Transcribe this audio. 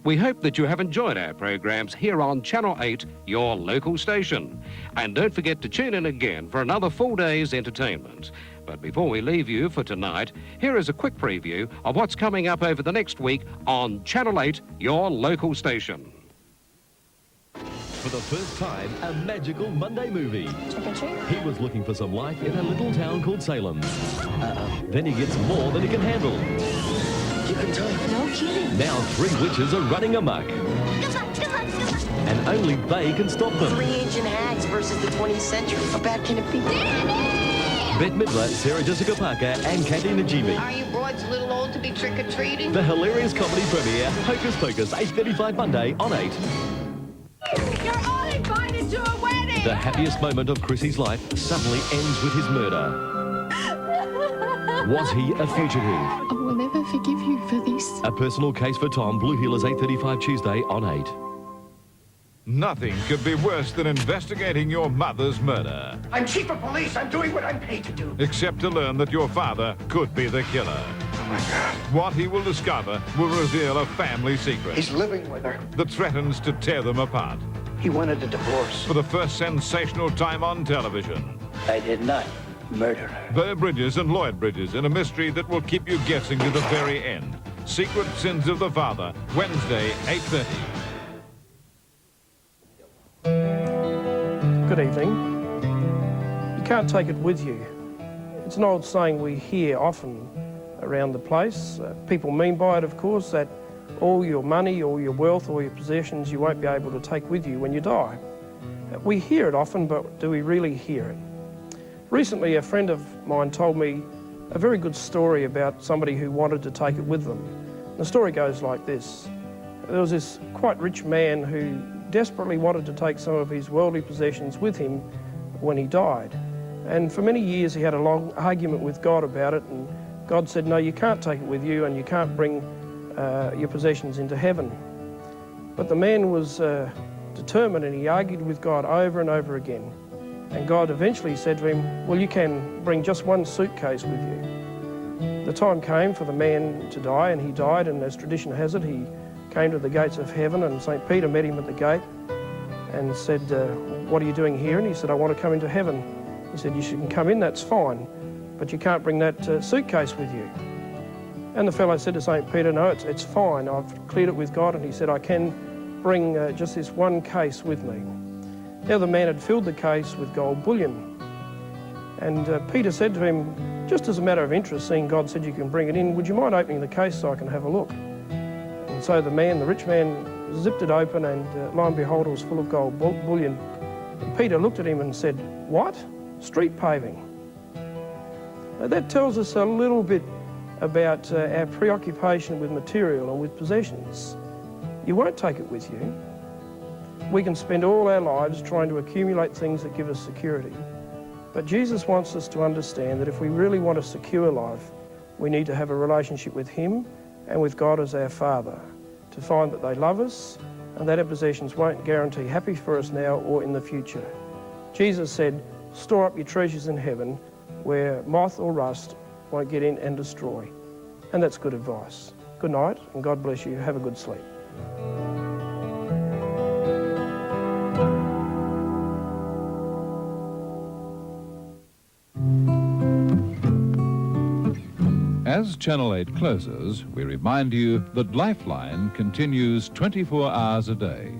We hope that you have enjoyed our programs here on Channel 8, your local station. And don't forget to tune in again for another full day's entertainment. But before we leave you for tonight, here is a quick preview of what's coming up over the next week on Channel 8, your local station. For the first time, a magical Monday movie. Trick or treat? He was looking for some life in a little town called Salem. Then he gets more than he can handle. You can talk. No kidding. Now 3 witches are running amok. And only they can stop them. 3 ancient hags versus the 20th century. How bad can it be? Bette Midler, Sarah Jessica Parker, and Katie Najimy. Are you broads a little old to be trick-or-treating? The hilarious comedy premiere, Hocus Pocus, 8:35 Monday on 8. You're all invited to a wedding! The happiest moment of Chrissy's life suddenly ends with his murder. Was he a fugitive? I will never forgive you for this. A personal case for Tom, Blue Heelers, 8:35 Tuesday on 8. Nothing could be worse than investigating your mother's murder. I'm chief of police. I'm doing what I'm paid to do. Except to learn that your father could be the killer. Oh, my God. What he will discover will reveal a family secret He's living with her. that threatens to tear them apart. He wanted a divorce. For the first sensational time on television, I did not murder her. Bear Bridges and Lloyd Bridges in a mystery that will keep you guessing to the very end. Secret Sins of the Father, Wednesday, 8:30. Good evening. You can't take it with you. It's an old saying we hear often around the place. People mean by it, of course, that all your money, all your wealth, all your possessions you won't be able to take with you when you die. We hear it often, but do we really hear it? Recently, a friend of mine told me a very good story about somebody who wanted to take it with them. The story goes like this. There was this quite rich man who desperately wanted to take some of his worldly possessions with him when he died. And for many years he had a long argument with God about it, and God said, no, you can't take it with you and you can't bring your possessions into heaven. But the man was determined, and he argued with God over and over again. And God eventually said to him, well, you can bring just one suitcase with you. The time came for the man to die, and he died, and as tradition has it, he came to the gates of heaven, and St. Peter met him at the gate and said, what are you doing here? And he said, I want to come into heaven. He said, you can come in, that's fine, but you can't bring that suitcase with you. And the fellow said to St. Peter, no, it's fine, I've cleared it with God. And he said, I can bring just this one case with me. Now the man had filled the case with gold bullion. And Peter said to him, just as a matter of interest, seeing God said you can bring it in, would you mind opening the case so I can have a look? And so the rich man, zipped it open, and lo and behold, it was full of gold bullion. And Peter looked at him and said, what? Street paving. Now that tells us a little bit about our preoccupation with material and with possessions. You won't take it with you. We can spend all our lives trying to accumulate things that give us security. But Jesus wants us to understand that if we really want a secure life, we need to have a relationship with Him and with God as our Father, to find that they love us and that our possessions won't guarantee happy for us now or in the future. Jesus said, store up your treasures in heaven where moth or rust won't get in and destroy. And that's good advice. Good night, and God bless you. Have a good sleep. As Channel 8 closes, we remind you that Lifeline continues 24 hours a day.